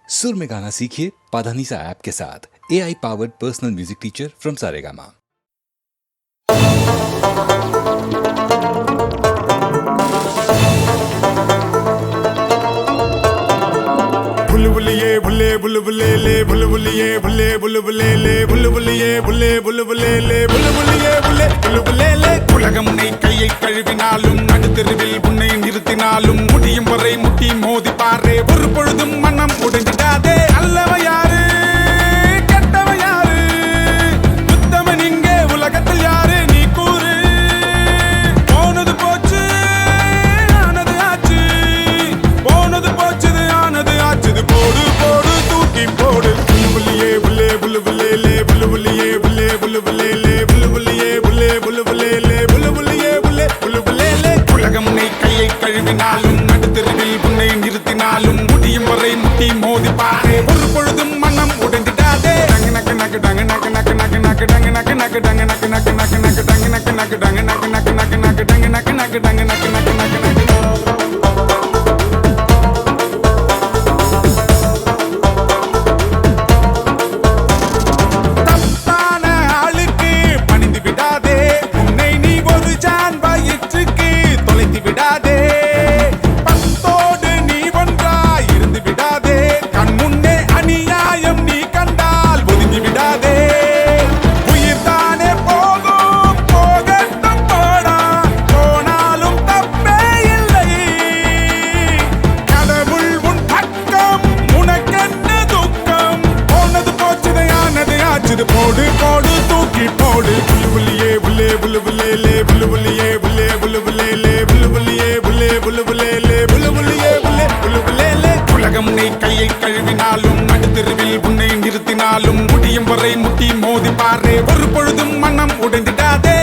सुर में गाना सीखिए पाधानीसा ऐप के साथ। AI powered personal music teacher from Saregama. बुलबुलिए बुले बुलबुले ले बुलबुलिए बुले बुलबुले ले बुलबुलिए बुले बुलबुले ले बुलबुलिए बुले बुलबुले ले உலகம் உன்னை கையை கழுவினாலும் நடுத்தெருவில் உன்னை நிறுத்தினாலும் முடியும் வரை முட்டி மோதி பாரே ஒரு பொழுதும் மனம் உடைஞ்சிடாதே அல்லவ யாரு கெட்டவ யாரு உத்தமன் இங்கே உலகத்தில் யாரு நீ கூறு போனது போச்சு ஆனது ஆச்சு போனது போச்சுது ஆனது ஆச்சுது போடு போடு தூக்கி போடு புல்லுபுல்லியே புல்லே புல்லுபுல்லே லே புல்லுபுல்லியே புல்லே புல்லுபுல்லே லே புல்லுபுல்லியே புல்லே புல்லுபுல்லே லே புல்லுபுல்லியே புல்லே புல்லுபுல்லே லே உலகம் உன்னை கையை கழுவினாலும் நடுத்தெருவில் உன்னை நிறுத்தினாலும் முடியும் வரை முட்டி மோதி பாரு ஒரு பொழுதும் மனம் உடைந்திடாதே டங்கு நக்கு நக்கு டங்கு நக்கு நக்கு நக்கு நக்கு டங்கு நக்கு நக்கு டங்கு நக்கு நக்கு நக்கு நக்கு டங்கு நக்கு நக்கு டங்கு நக்கு நக்கு நக்கு நக்கு டங்கு நக்கு நக்கு டங்கு நக்கு நக்கு நக்கு நக்கு போடு போடு தூக்கி போடு புல்லுபுல்லியே புல்லே புல்லுபுல்லே லே புல்லுபுல்லியே புல்லே புல்லுபுல்லே லே புல்லுபுல்லியே புல்லே புல்லுபுல்லே லே புல்லுபுல்லியே புல்லே புல்லுபுல்லே லே உலகம் உன்னை கையை கழுவினாலும் நடுத்தெருவில் உன்னை நிறுத்தினாலும் முடியும் வரை முட்டி மோதி பாரு ஒரு பொழுதும் மனம் உடைந்திடாதே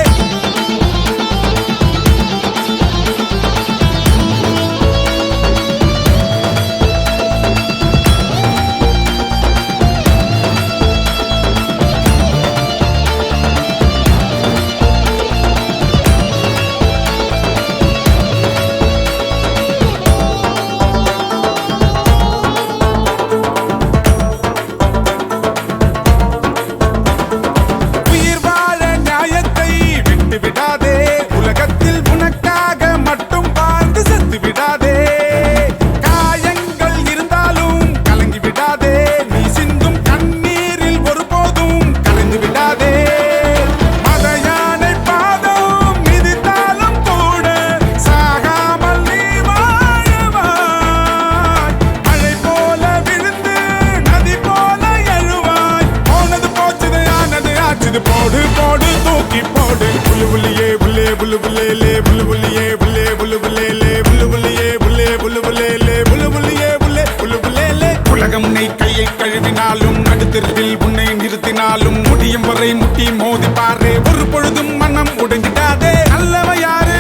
போடு போடு தூக்கி போடு புல்லுபுல்லியே புல்லே புல்லுபுல்லே லே புல்லுபுல்லியே புல்லே புல்லுபுல்லே லே புல்லுபுல்லியே புல்லே புல்லுபுல்லே லே புல்லுபுல்லியே புல்லே புல்லுபுல்லே லே உலகம் உன்னை கையை கழுவினாலும் நடுத்தெருவில் உன்னை நிறுத்தினாலும் முடியும் வரை முட்டி மோதி பாரு ஒரு பொழுதும் மனம் உடைஞ்சிடாதே அல்லவ யாரு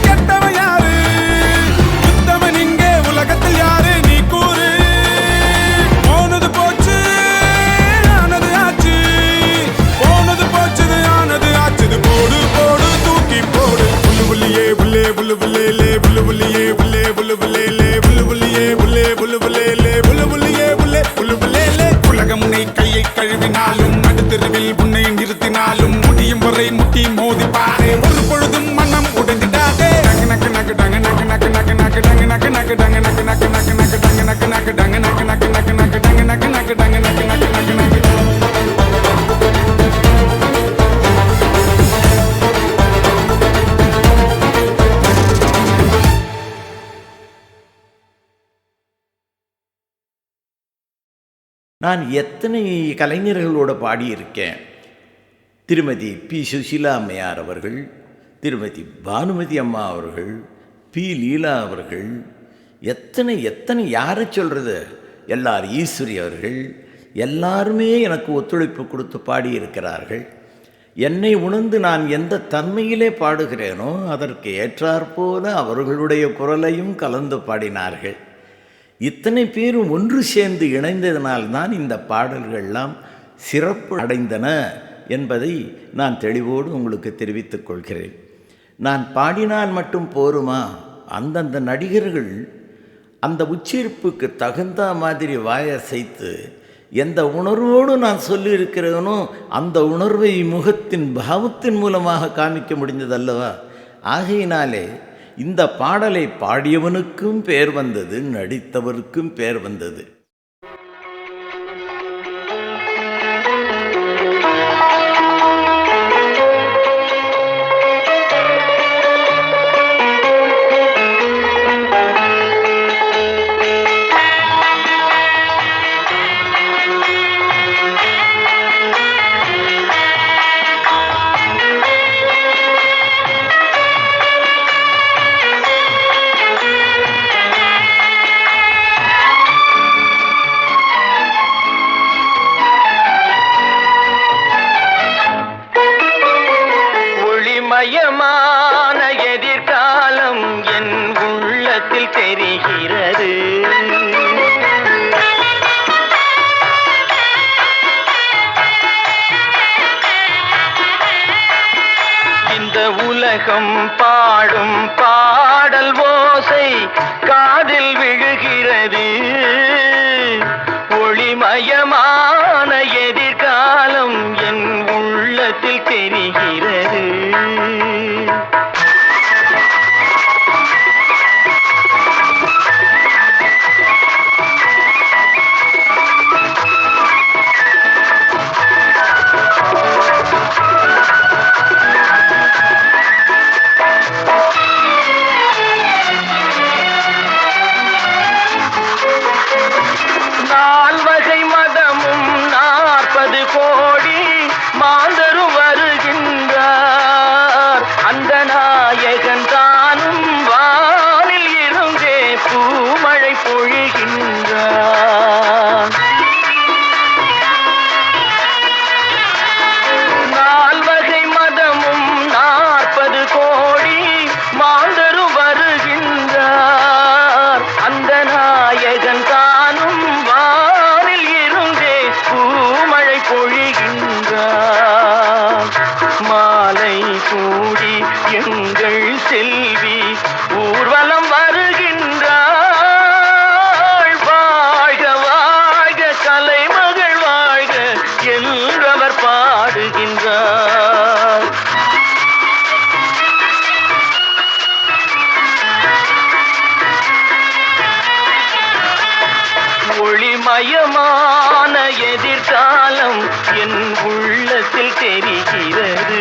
கெட்டவ யாரு உத்தமன் இங்கே உலகத்தில் யாரு நீ கூறு போனது போச்சு ஆனது ஆச்சு போனது போச்சுது ஆனது ஆச்சுது போடு போடு தூக்கி போடு புல்லுபுல்லியே புல்லே புல்லுபுல்லே லே புல்லுபுல்லியே புல்லே புல்லுபுல்லே லே புல்லுபுல்லியே புல்லே புல்லுபுல்லே லே புல்லுபுல்லியே புல்லே புல்லுபுல்லே லே உலகம் உன்னை கையை கழுவினாலும் நடுத்தெருவில் உன்னை நிறுத்தினாலும் முடியும் வரை முட்டி மோதி பாரு ஒரு பொழுதும் மனம் உடைந்திடாதே டங்கு நக்கு நக்கு டங்கு நக்கு நக்கு நக்கு நக்கு டங்கு நக்கு நக்கு டங்கு நக்கு நக்கு நக்கு நக்கு டங்கு நக்கு நக்கு டங்கு நக்கு நக்கு நக்கு நக்கு டங்கு நக்கு நக்கு டங்கு நக்கு நக்கு நக்கு நக்கு நான் எத்தனை கலைஞர்களோட பாடியிருக்கேன். திருமதி பி. சுசீலா அம்மையார் அவர்கள், திருமதி பானுமதி அம்மா அவர்கள், பி. லீலா அவர்கள், எத்தனை எத்தனை யாரை சொல்கிறது, எல்லார் ஈஸ்வரி அவர்கள், எல்லாருமே எனக்கு ஒத்துழைப்பு கொடுத்து பாடியிருக்கிறார்கள். என்னை உணர்ந்து நான் எந்த தன்மையிலே பாடுகிறேனோ அதற்கு ஏற்றாற்போல அவர்களுடைய குரலையும் கலந்து பாடினார்கள். இத்தனை பேரும் ஒன்று சேர்ந்து இணைந்ததனால்தான் இந்த பாடல்கள்லாம் சிறப்பு அடைந்தன என்பதை நான் தெளிவோடு உங்களுக்கு தெரிவித்துக் கொள்கிறேன். நான் பாடினால் மட்டும் போருமா? அந்தந்த நடிகர்கள் அந்த உச்சரிப்புக்கு தகுந்த மாதிரி வாயசைத்து எந்த உணர்வோடு நான் சொல்லியிருக்கிறேனோ அந்த உணர்வை முகத்தின் பாவத்தின் மூலமாக காமிக்க முடிந்ததல்லவா? ஆகையினாலே இந்த பாடலை பாடியவனுக்கும் பெயர் வந்தது, நடித்தவருக்கும் பெயர் வந்தது. மயமான எதிர்காலம் என் உள்ளத்தில் தெரிகிறது. இந்த உலகம் பாடும் பாடல் ஓசை காதில் விழுகிறது. ஒளிமயமான எதிர்காலம் என் உள்ளத்தில் தெரிகிறது. நால்வகை மதமும் 40 கோடி மாந்தரும் வருகின்றார். அந்த நாயகன் தானும் வானில் இருந்தே பூமழை பொழிகின்றார். நால்வகை மதமும் 40 கோடி மாந்தரும் வருகின்றார். அந்த நாயகன் தானும் வானில் இருந்தே பூமழை பொழிகின்றார். மாலை கூடி எங்கள் செல்வி ஊர்வலம் வருகின்றாள். வாழ்க வாழ்க கலைமகள் வாழ்க என்றவர் பாடுகின்றார். ஒளிமயமான எதிர்காலம் என் உள்ளத்தில் தெரிகிறது.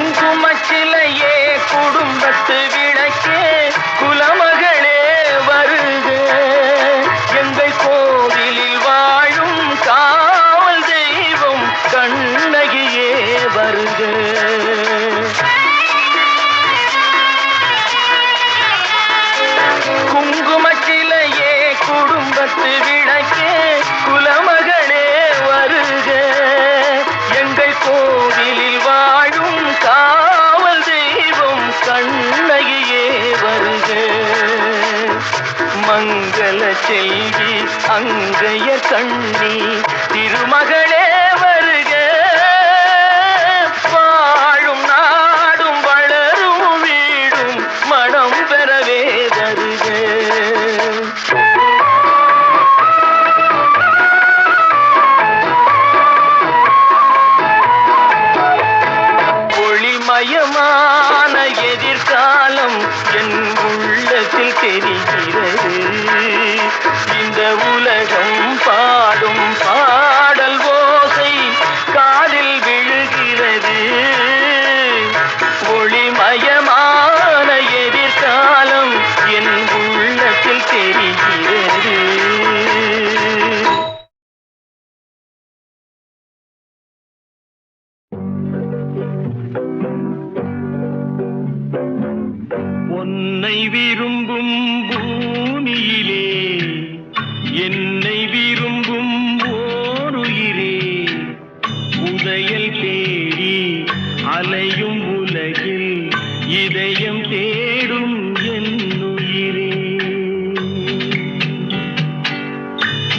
குங்குமச்சிலையே குடும்பத்து விளக்கே குலமகளே வருக. எங்கள் கோவிலில் வாழும் காவல் தெய்வம் கண்ணகியே வருக. குங்குமச்சிலையே குடும்பத்து விளக்கே குலமகளே வருக. எங்கள் கோவிலில் வாழும் காவல் தெய்வம் கண்ணகியே வருக. மங்கள செல்வி அங்கைய கண்ணி திருமகளே வருக. வாழும் நாடும் வளரும் வீடும் மனம் பெறவே வருக. ஒளிமயமான எதிர்காலம் என் உள்ளத்தில் தெரிகிறது. இந்த உலகம் பாடும் பாடல் ஓசை காதில் விழுகிறது. ஒளிமயமான எதிர்காலம் என் உள்ளத்தில் தெரிகிறது. உன்னை விரும்பும் பூமியிலே என்னை விரும்பும் ஓருயிரே. புதையல் அலையும் உலகில் இதயம் தேடும் என் உயிரே.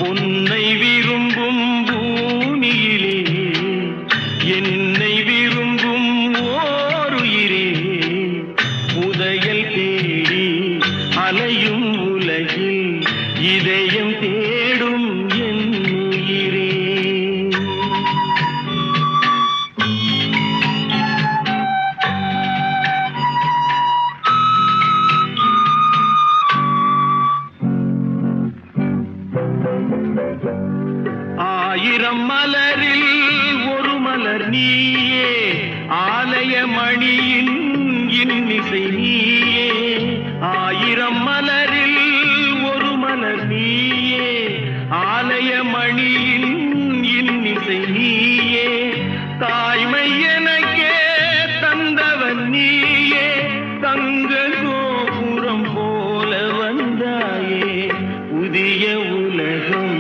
உன்னை விரும்பும் பூமியிலே என்னை விரும்பும் ஓருயிரே. புதையல் தேடி அலையும் உலகில் இதயம் தேடும் என் உயிரே. ஆயிரம் மலரில் ஒரு மலர் நீயே, ஆலய மணியின் இன்னிசை நீயே. ஆயிரம் மலரில் ஒரு மலர் நீயே, ஆலய மணியின் இன்னிசை நீயே. தாய்மை எனக்கே தந்தவன் நீயே, தங்க கோபுரம் போல வந்தாயே. புதிய உலகம்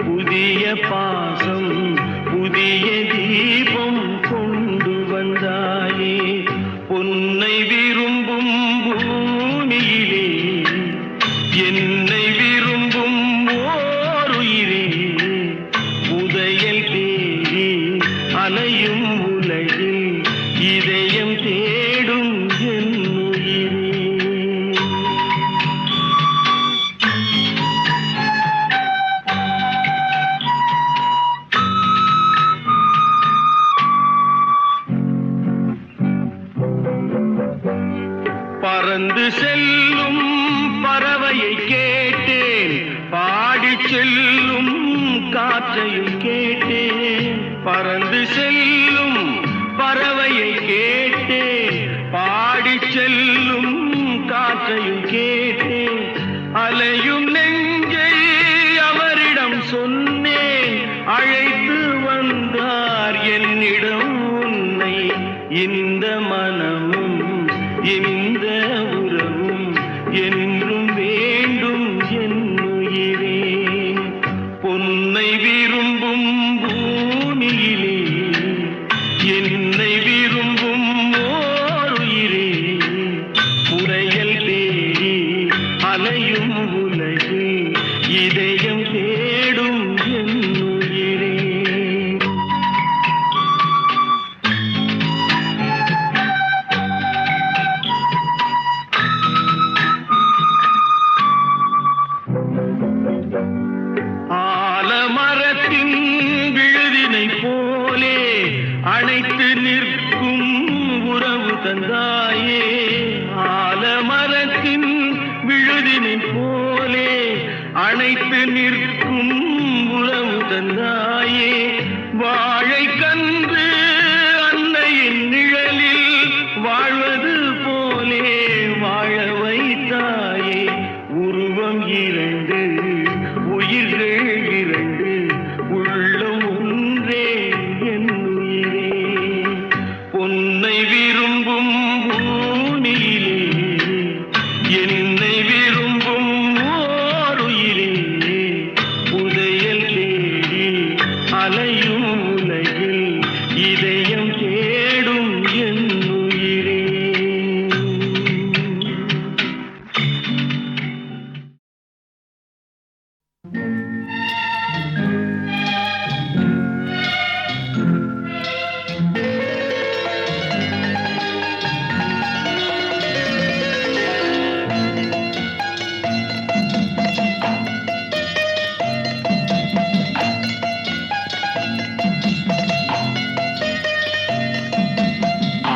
புதிய பாசம் புதிய தீபம் கொண்டு வந்தாயே. பொன்னை விரும்பும் பூமியிலே என்னை விரும்பும் ஓருயிரே. புதையல் தேடி அலையும் உலகில் இதயம் தேடும் என் உயிரே. பறந்து செல்லும் பறவையை கேட்டேன், பாடிச் செல்லும் காற்றையும் கேட்டேன். பறந்து செல்லும் பறவையை கேட்டேன், பாடிச் செல்லும் காற்றையும் கேட்டேன். அலையும் நெஞ்சை அவரிடம் சொன்னேன், அழைத்து வந்தார் என்னிடம் உன்னை. இந்த மனமும் இந்த உறவும் என்றும் வேண்டும் என் உயிரே. பொன்னை விரும்பும் பூமியிலே என்னை விரும்பும் ஓருயிரே. புதையல் தேடி அலையும் உலகில் இதயம் தேடும் என் உயிரே. ஆலமரத்தின் விழுதினை போலே அணைத்து நிற்கும் உறவு தந்தாயே. ஆலமரத்தின் விழுதினை போலே அணைத்து நிற்கும் உறவு தந்தாயே. வாழை கன்று அன்னையின் நிழலில் வாழ்வது போலே வாழ வைத்தாயே. உருவம் இரண்டு உயிர்கள் இரண்டு, உள்ளம் ஒன்றே என் உயிரே. பொன்னை விரும்பும் பூமியிலே என்னை விரும்பும் ஓருயிரே. புதையல் தேடி அலையும் உலகில் இதயம் தேடும் என் உயிரே.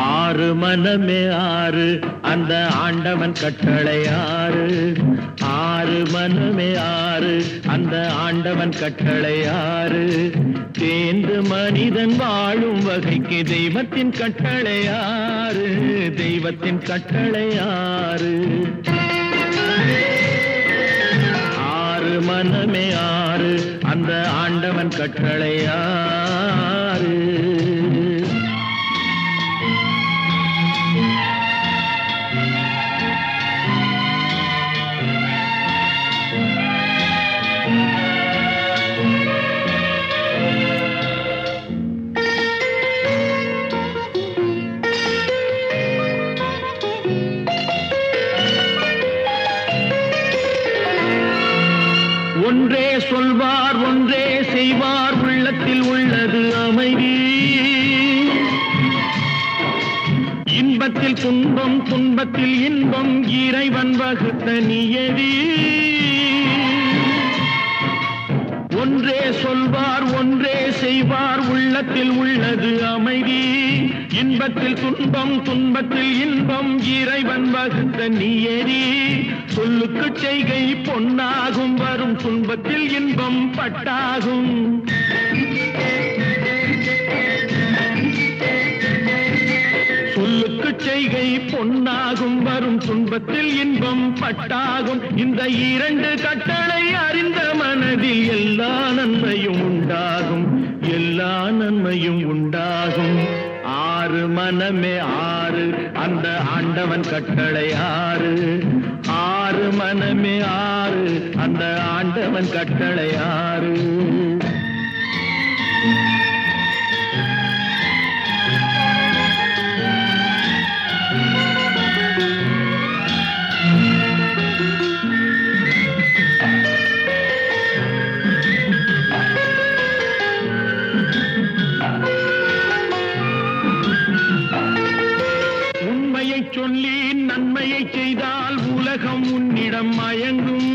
ஆறு மனமே ஆறு, அந்த ஆண்டவன் கட்டளை ஆறு. ஆறு மனமே ஆறு, அந்த ஆண்டவன் கட்டளை ஆறு. தேர்ந்து மனிதன் வாழும் வகைக்கு தெய்வத்தின் கட்டளை ஆறு. தெய்வத்தின் கட்டளை ஆறு. ஆறு மனமே ஆறு, அந்த ஆண்டவன் கட்டளை ஆறு. ஒன்றே சொல்வார் ஒன்றே செய்வார் உள்ளத்தில் உள்ளது அமைதி இன்பத்தில் துன்பம் துன்பத்தில் இன்பம் இறைவன் வகுத்த நியதி ஒன்றே சொல்வார் ஒன்றே செய்வார் உள்ளத்தில் உள்ளது அமைதி இன்பத்தில் துன்பம் துன்பத்தில் இன்பம் இறைவன் வகுத்த நியதி சொல்லுக்கு செய்கை பொன்னாகும் வரும் துன்பத்தில் இன்பம் பட்டாகும் சொல்லுக்கு செய்கை பொன்னாகும் வரும் துன்பத்தில் இன்பம் பட்டாகும் இந்த இரண்டு கட்டளை அறிந்த மனதில் எல்லா நன்மையும் உண்டாகும் எல்லா நன்மையும் உண்டாகும் ஆறு மனமே ஆறு அந்த ஆண்டவன் கட்டளை ஆறு ஆறு மனமே ஆறு அந்த ஆண்டவன் கட்டளை ஆறு சொல்லி நன்மையை செய்தால் உலகம் உன்னிடம் மயங்கும்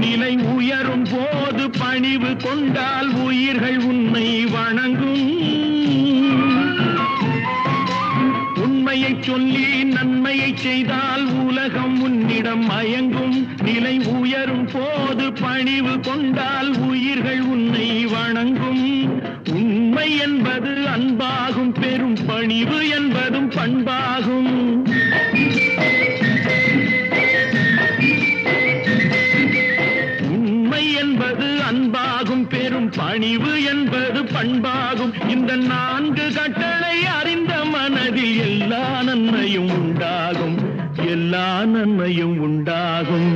நிலை உயரும் போது பணிவு கொண்டால் உயிர்கள் உன்னை வணங்கும் உண்மையை சொல்லி நன்மையை செய்தால் உலகம் உன்னிடம் மயங்கும் நிலை உயரும் போது பணிவு கொண்டால் உயிர்கள் உன்னை வணங்கும் உண்மை என்பது அன்பாகும் பெரும் பணிவு என்பதும் பண்பாகும் உண்மை என்பது அன்பாகும் பெரும் பணிவு என்பது பண்பாகும் இந்த நான்கு கட்டளை அறிந்த மனதில் எல்லா நன்மையும் உண்டாகும் எல்லா நன்மையும் உண்டாகும்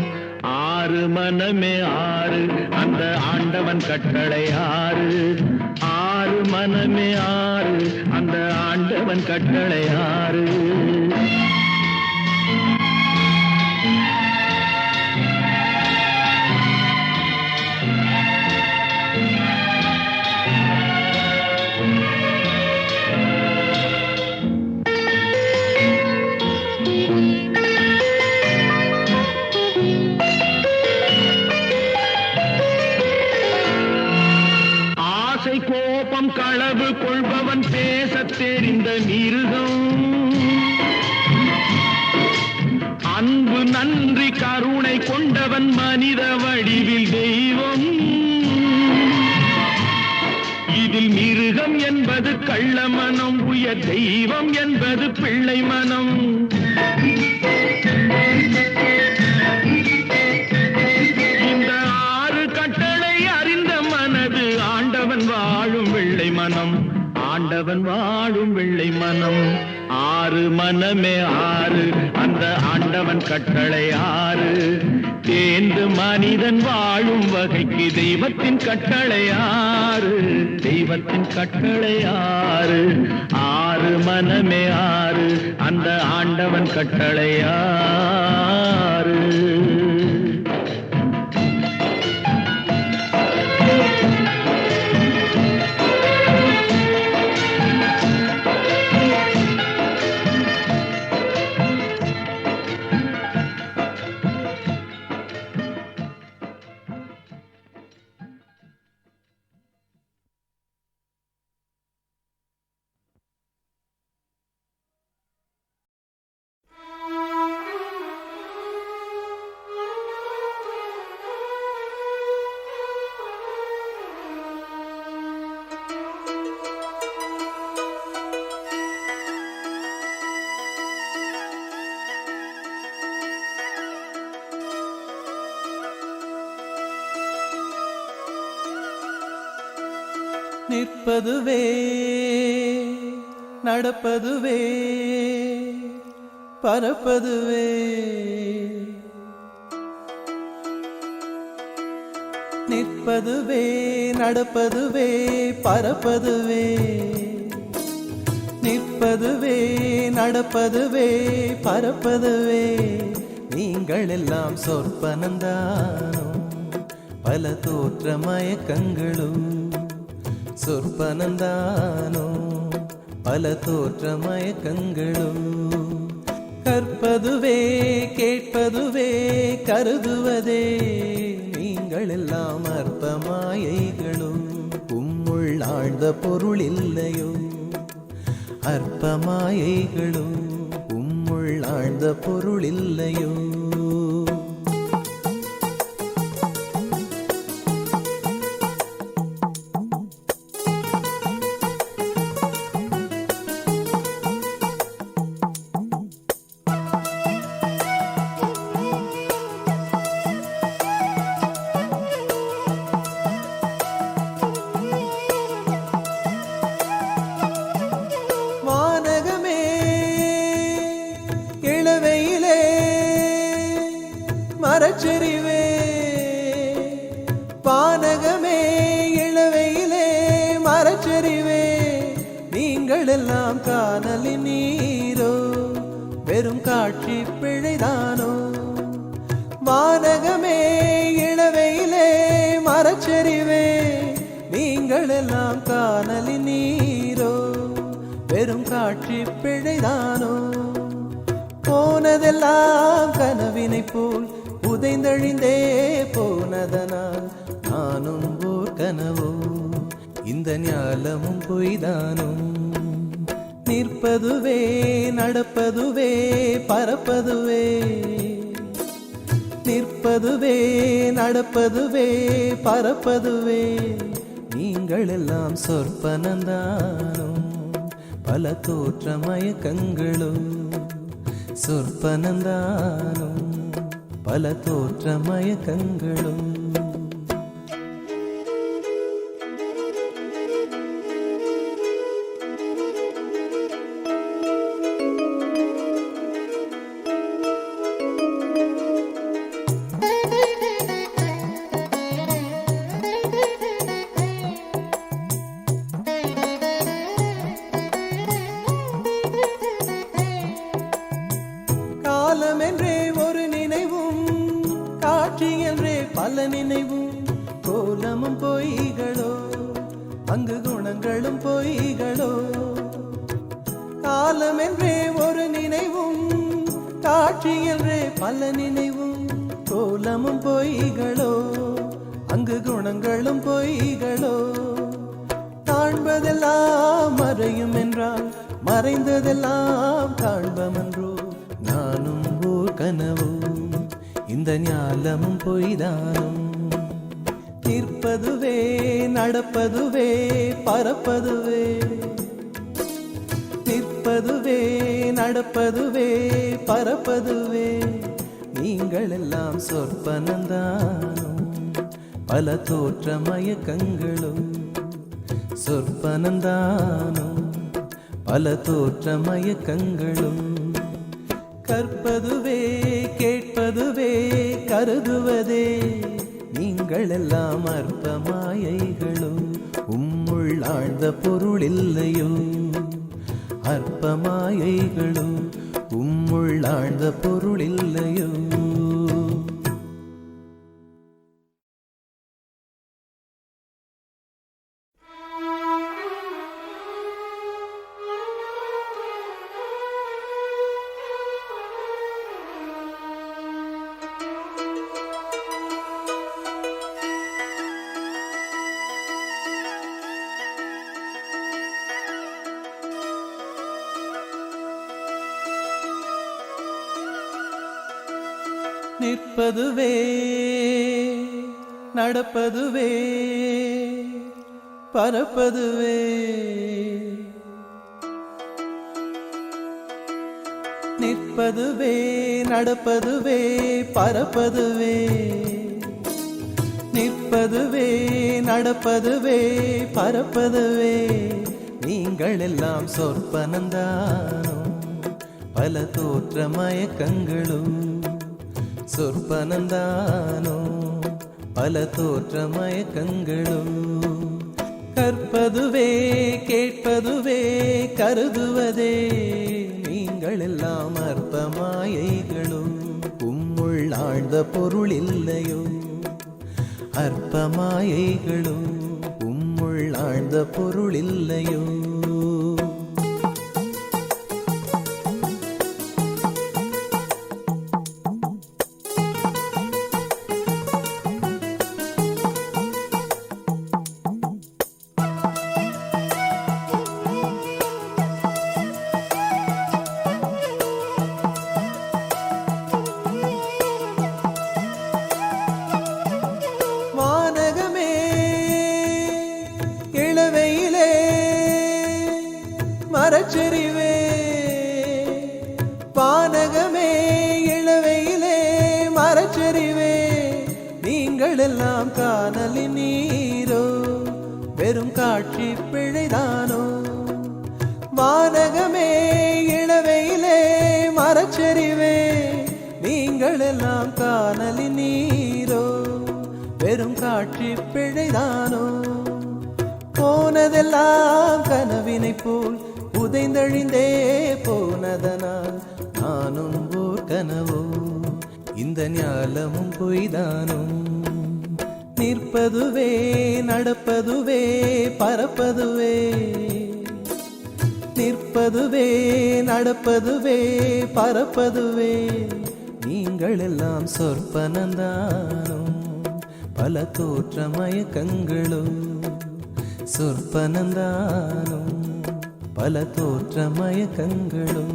ஆறு மனமே ஆறு அந்த ஆண்டவன் கட்டளை ஆறு ஆறு மனமே ஆறு அந்த ஆண்டவன் கட்டளை ஆறு கோபம் களவு கொள்பவன் பேசத் தெரிந்த மிருகம் அன்பு நன்றி கருணை கொண்டவன் மனித வடிவில் தெய்வம் இதில் மிருகம் என்பது கள்ள மனம் உயர் தெய்வம் என்பது பிள்ளை மனம் இந்த ஆறு கட்டளை அறிந்த மனது ஆண்டவன் வாழும் வெள்ளை மனம் ஆண்டவன் வாழும் வெள்ளை மனம் ஆறு மனமே ஆறு அந்த ஆண்டவன் கட்டளை ஆறு தேர்ந்து மனிதன் வாழும் வகைக்கு தெய்வத்தின் கட்டளை ஆறு தெய்வத்தின் கட்டளை ஆறு ஆறு மனமே ஆறு அந்த ஆண்டவன் கட்டளை ஆறு நிற்பதுவே நடப்பதுவே பறப்பதுவே நிற்பதுவே நடப்பதுவே பறப்பதுவே நிற்பதுவே நடப்பதுவே பறப்பதுவே நீங்கள் எல்லாம் சொற்பனந்தானோ பல தோற்ற மயக்கங்களும் சொற்பனந்தானோ பல தோற்ற மயக்கங்களும் கற்பதுவே கேட்பதுவே கருதுவதே நீங்கள் எல்லாம் அற்ப மாயைகளும் உம்முள் ஆழ்ந்த பொருள் இல்லையோ அற்ப மாயைகளும் உம்முள் ஆழ்ந்த பொருள் இல்லையோ மரச்செறிவே பானகமே இளவையிலே மரச்செறிவே நீங்கள் எல்லாம் காணலின் நீரோ வெறும் காட்சி பிழைதானோ வானகமே இளவையிலே மரச்செறிவே நீங்கள் எல்லாம் காணலின் நீரோ வெறும் காட்சி பிழைதானோ போனதெல்லாம் கனவினை போல் உதைந்தழிந்தே போனதனால் நானும் ஓர் கனவோ இந்த ஞாலமும் பொய்தானோ நிற்பதுவே நடப்பதுவே பறப்பதுவே நிற்பதுவே நடப்பதுவே பறப்பதுவே நீங்கள் எல்லாம் சொற்பனந்தானோ பல தோற்ற மயக்கங்களும் சொற்பனந்தானோ பல தோற்ற மயக்கங்களும் காலம் என்றே ஒரு நினைவும் காட்சி என்றே பல நினைவும் கோலமும் பொய்களோ அங்கு குணங்களும் பொய்களோ காலம் என்றே ஒரு நினைவும் காட்சி என்றே பல நினைவும் கோலமும் பொய்களோ அங்கு குணங்களும் பொய்களோ காண்பதெல்லாம் மறையும் என்றால் மறைந்ததெல்லாம் காண்பமன்றோ நானும் ஓர் கனவோ இந்த ஞாலமும் பொய்தானும் நிற்பதுவே நடப்பதுவே பறப்பதுவே நிற்பதுவே நடப்பதுவே பறப்பதுவே நீங்கள் எல்லாம் சொற்பனந்தானும் பல தோற்ற மயக்கங்களும் சொற்பனந்தானும் பல தோற்ற மயக்கங்களும் கற்பதுவே கேட்பதுவே கருதுவதே நீங்கள் எல்லாம் அற்ப மாயைகளும் உம்முள் ஆழ்ந்த பொருள் இல்லையோ அற்ப மாயைகளும் உம்முள் ஆழ்ந்த பொருள் இல்லையோ நிற்பதுவே நடப்பதுவே பறப்பதுவே நிற்பதுவே நடப்பதுவே பறப்பதுவே நிற்பதுவே நடப்பதுவே பறப்பதுவே நீங்கள் எல்லாம் சொற்பனந்தானோ பல தோற்ற மயக்கங்களும் சொற்பனந்தானோ பல தோற்ற மயக்கங்களும் கற்பதுவே கேட்பதுவே கருதுவதே நீங்கள் எல்லாம் அற்ப மாயைகளும் உம்முள் ஆழ்ந்த பொருள் இல்லையோ அற்ப மாயைகளோ உம்முள் ஆழ்ந்த பொருள் இல்லையோ வானகமே இளவையிலே மரச்செறிவே வானகமே இளவையிலே மரச்செறிவே நீங்கள் எல்லாம் காணலின் நீரோ வெறும் காட்சி பிழைதானோ வானகமே இளவையிலே மரச்செறிவே நீங்கள் எல்லாம் காணலின் நீரோ வெறும் காட்சி பிழைதானோ போனதெல்லாம் கனவினை போல் உதைந்தழிந்தே போனதனால் நானும் ஓர் கனவோ இந்த ஞாலமும் பொய்தானோ நிற்பதுவே நடப்பதுவே பறப்பதுவே நிற்பதுவே நடப்பதுவே பறப்பதுவே நீங்கள் எல்லாம் சொற்பனந்தானோ பல தோற்ற மயக்கங்களோ சொற்பனந்தானோ பல தோற்ற மயக்கங்களோ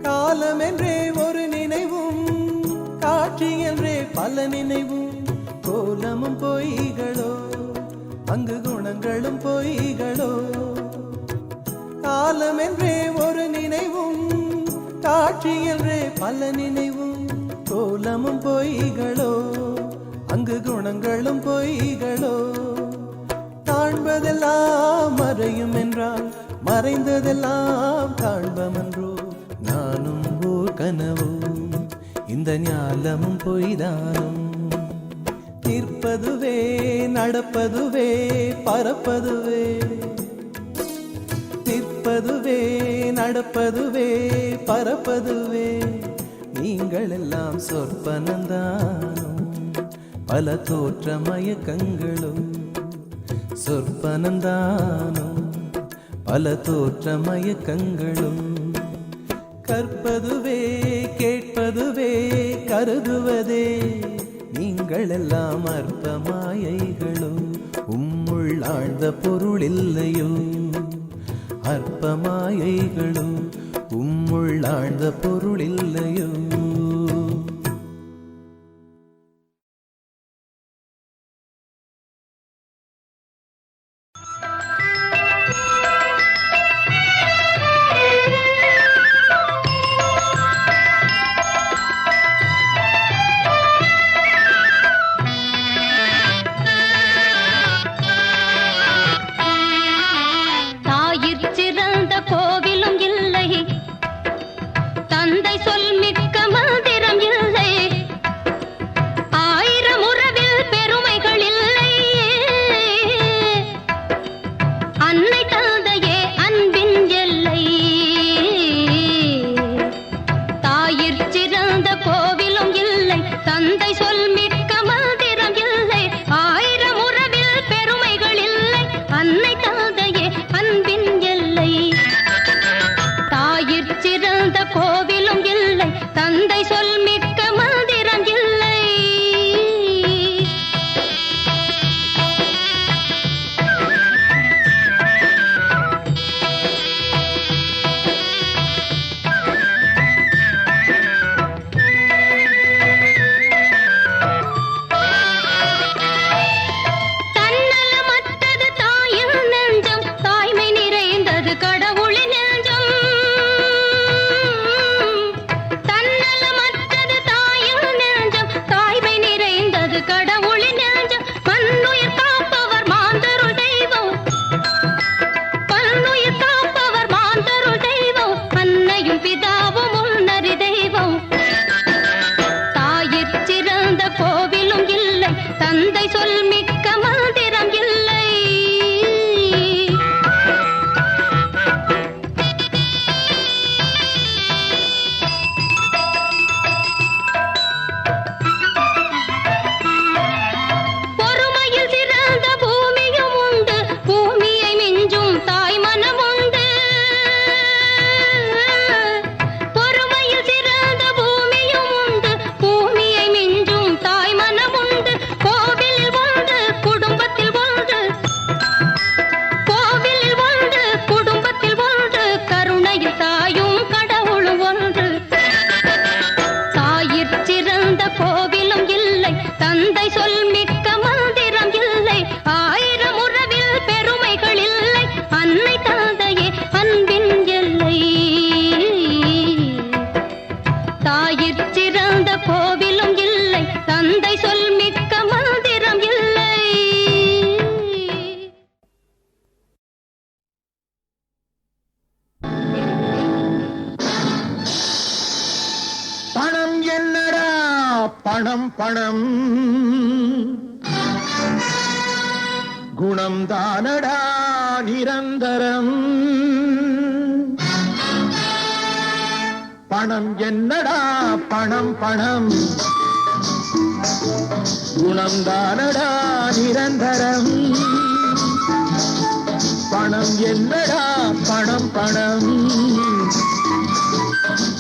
காலம் என்றே ஒரு நினைவும் காட்சி என்றே பல நினைவும் கோலமும் பொய்களோ அங்கு குணங்களும் பொய்களோ காலம் என்றே ஒரு நினைவும் காட்சி என்றே பல நினைவும் கோலமும் பொய்களோ அங்கு குணங்களும் பொய்களோ காண்பதெல்லாம் மறையும் என்றால் மறைந்ததெல்லாம் காண்பமன்றோ நானும் ஓர் கனவோ இந்த ஞாலமும் பொய்தானும் நிற்பதுவே நடப்பதுவே பறப்பதுவே நிற்பதுவே நடப்பதுவே பறப்பதுவே நீங்கள் எல்லாம் சொற்பனந்தானோ பல தோற்ற மயக்கங்களும் சொற்பனந்தானோ பல தோற்ற மயக்கங்களும் கற்பதுவே கேட்பதுவே கருதுவதே நீங்கள் எல்லாம் அற்ப மாயைகளோ உம்முள் ஆழ்ந்த பொருள் இல்லையோ அற்ப மாயைகளோ உம்முள் ஆழ்ந்த பொருள் இல்லையோ சொல் மிக்க மந்திரம் இல்லை. பொறுமையில் சிறந்த பூமியும் உண்டு, பூமியை மிஞ்சும் தாய் மனம் உண்டு. பொறுமையில் சிறந்த பூமியும் உண்டு, பூமியை மிஞ்சும் தாய் மனம் உண்டு. கோவிலில் ஒன்று, குடும்பத்தில் ஒன்று, கோவிலில் ஒன்று, குடும்பத்தில் ஒன்று, கருணையில் தாயும் கடவுளும் ஒன்று. தாயிற் சிறந்த கோவிலும் இல்லை, தந்தை சொல் மிக்க மந்திரம் இல்லை. ஆயிரம் உறவில் பெருமைகள் இல்லை, அன்னை தந்தையே அன்பின் எல்லை. தாயிற் சிறந்த கோவிலும் இல்லை, தந்தை சொல் மிக்க மந்திரம் இல்லை. பணம் என்னடா பணம் பணம், குணம் தானடா நிரந்தரம். பணம் என்னடா பணம் பணம், குணம் தானடா நிரந்தரம். பணம் என்னடா பணம் பணம்,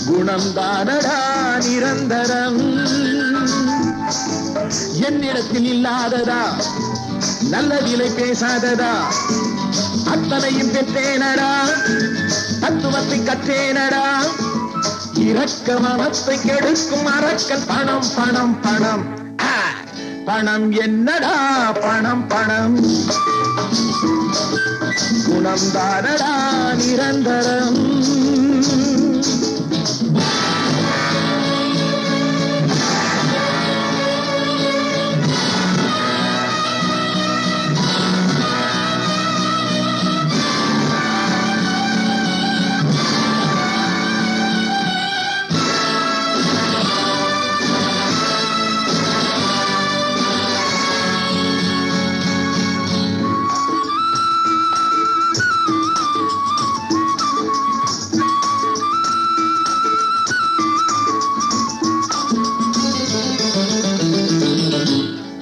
குணம் தானடா நிரந்தரம். என்னிடத்தில் இல்லாததா, நல்லதிலை பேசாததா, அத்தனையும் பெற்றேனடா, தத்துவத்தை கற்றேனடா. இரக்க மனத்தை கெடுக்கும் அரக்கன் பணம் பணம் பணம். பணம் என்னடா பணம் பணம், குணம் தானடா நிரந்தரம்.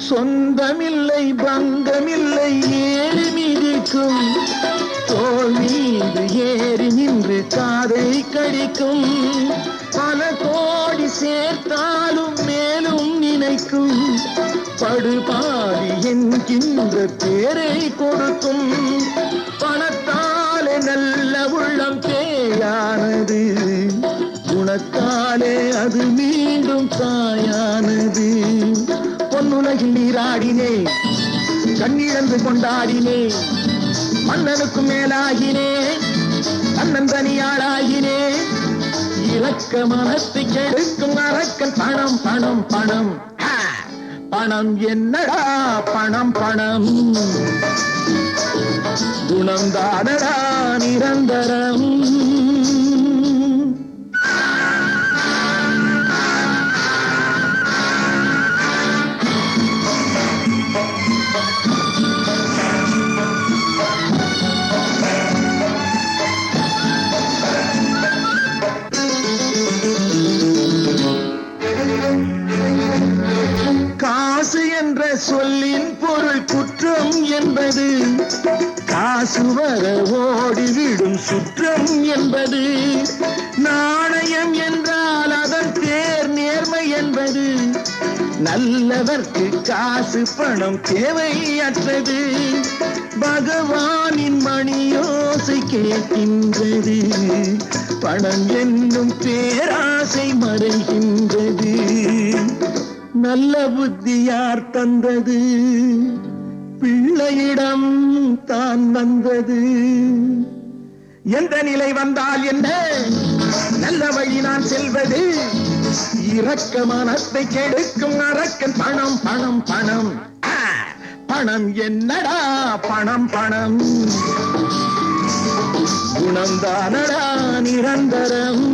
சொந்தமில்லை பந்தமில்லை ஏறி மிதிக்கும், தோல் மீது ஏறி நின்று காதை கடிக்கும். பல கோடி சேர்த்தாலும் மேலும் நினைக்கும், படுபாதி என்கின்ற பேரை கொடுக்கும். பணத்தாலே நல்ல உள்ளம் பேயானது, குணத்தாலே அது மீண்டும் தாயானது. பொன்னுலகில் நீராடினே, கண்ணிழந்து கொண்டாடினே, மன்னனுக்கு மேலாகினே, தன்னன் தனியாளாகினே. இரக்க மனத்தை கெடுக்கும் அரக்கன் பணம் பணம் பணம். பணம் என்னடா பணம் பணம், குணம் தானடா நிரந்தரம். காசு என்ற சொல்லின் பொருள் குற்றம் என்பது, காசு வர ஓடிவிடும் சுற்றம் என்பது. நாணயம் என்றால் அதன் பேர் நேர்மை என்பது, நல்லவர்க்கு காசு பணம் தேவையற்றது. பகவானின் மணியோசை கேட்கின்றது, பணம் என்னும் பேராசை மறைகின்றது. நல்ல புத்தி யார் தந்தது, பிள்ளையிடம் தான் வந்தது. எந்த நிலை வந்தால் என்ன, நல்ல வழி நான் செல்வது. இரக்க மனத்தை கெடுக்கும் அரக்கன் பணம் பணம் பணம். பணம் என்னடா பணம் பணம், குணம் தானடா நிரந்தரம்.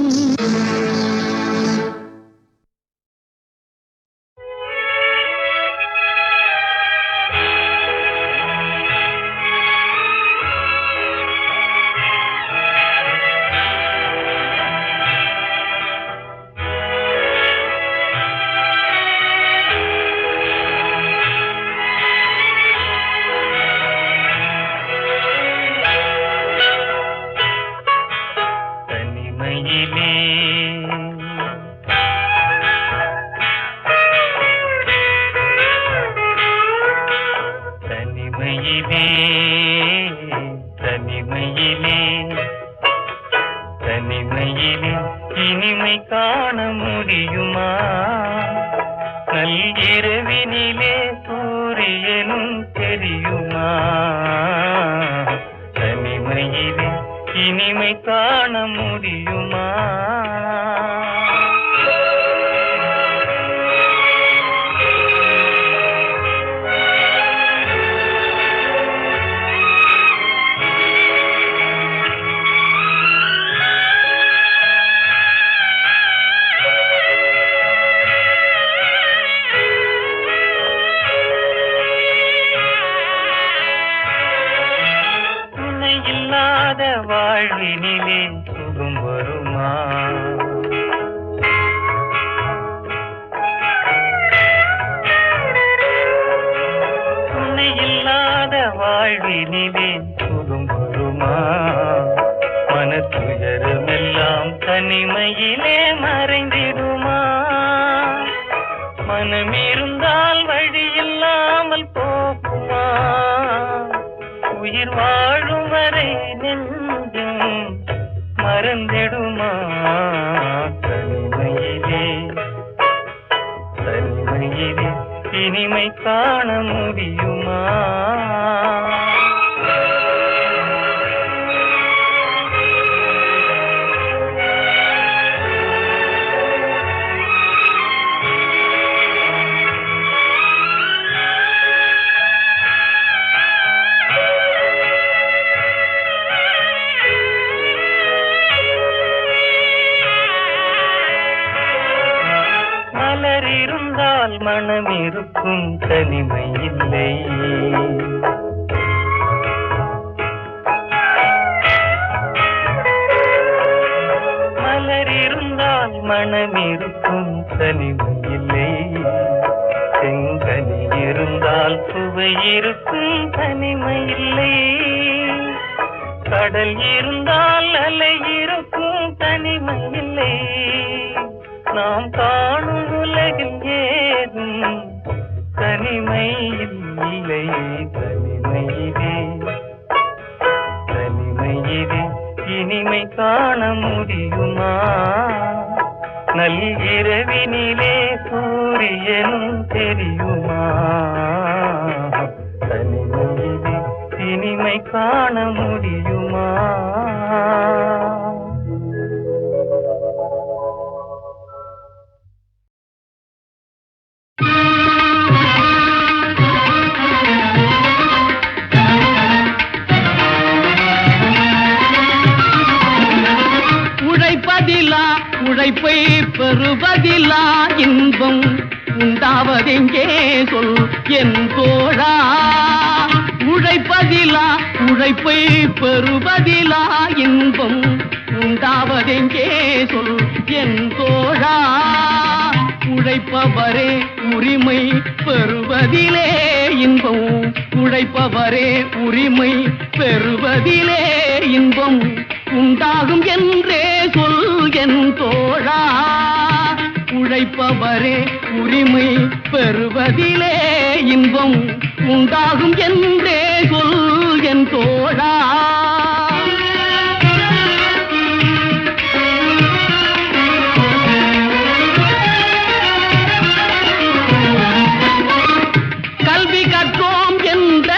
நல்கிரவினிலே சூரியனும் தெரியுமா தனிமையிலே இனிமை காண முடியுமா வாழ்வினிலே சுகம் வருமா துணை இல்லாத வாழ்வினிலே சுகம் வருமா மனத்துயரமெல்லாம் தனிமையிலே மறைந்திடுமா மனமிருந்தால் வழி இல்லாமல் போகுமா உயிர் வாழும் வரை நெஞ்சம் மறந்திடுமா தனிமையிலே இனிமை காண முடியுமா இருந்தால் மனம் இருக்கும் தனிமை இல்லை மலர் இருந்தால் மனம் இருக்கும் தனிமை இல்லை செங்கனி இருந்தால் சுவை இருக்கும் தனிமை இல்லை கடல் இருந்தால் அலை இருக்கும் தனிமை இல்லை நாம் காணும் உலகில் ஏதும் தனிமை இல்லை தனிமையிலே இனிமை காண முடியுமா நல்கிரவினிலே சூரியனும் தெரியுமா தனிமையிலே இனிமை காண முடியுமா உழைப்பை பெறுவதிலா இன்பம் உண்டாவதெங்கே சொல் என் தோழா உழைப்பதிலா உழைப்பை பெறுவதிலா இன்பம் உண்டாவதெங்கே சொல் என் தோழா உழைப்பவரே உரிமை பெறுவதிலே இன்பம் உழைப்பவரே உரிமை பெறுவதிலே இன்பம் உண்டாகும் என்றே சொல் என் தோழா உழைப்பவரே உரிமை பெறுவதிலே இன்பம் உண்டாகும் என்றே சொல் என் தோழா கல்வி கற்றோம் என்ற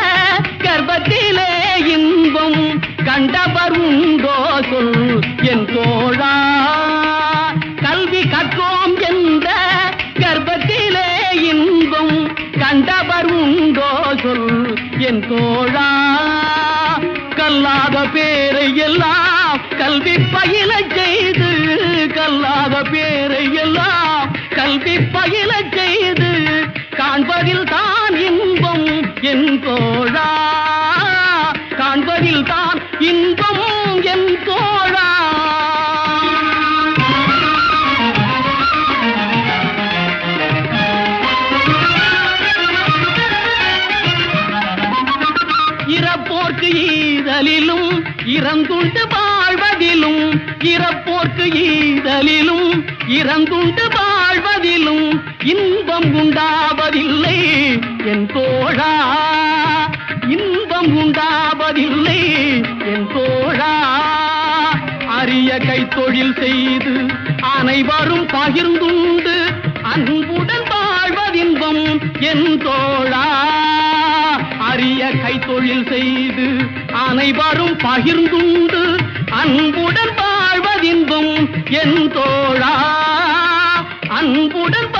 கர்ப்பத்திலே இன்பம் கண்டவர் உண்டோ சொல் என் தோழா கல்வி கற்றோம் என்ற கர்ப்பத்திலே இன்பம் கண்டவர் உண்டோ சொல் என் தோழா கல்லாத பேரை எல்லாம் கல்வி பயில செய்து கல்லாத பேரை எல்லாம் கல்வி பயில செய்து காண்பதில் தான் இன்பம் என் தோழா காண்பதில் தான் இன்பம் என் தோழா இறப்போர்க்கு ஈதலிலும் இறந்துண்டு வாழ்வதிலும் இறப்போர்க்கு ஈதலிலும் இறந்துண்டு வாழ்வதிலும் இன்பம் உண்டாவதில்லை என் தோழா இன்பம் உண்டாவதில்லை என் தோழா அரிய கைத்தொழில் செய்து அனைவரும் பகிர்ந்துண்டு அன்புடன் வாழ்வதில் என் தோழா அரிய கைத்தொழில் செய்து அனைவரும் பகிர்ந்துண்டு அன்புடன் வாழ்வதின்பம் என் தோழா அன்புடன்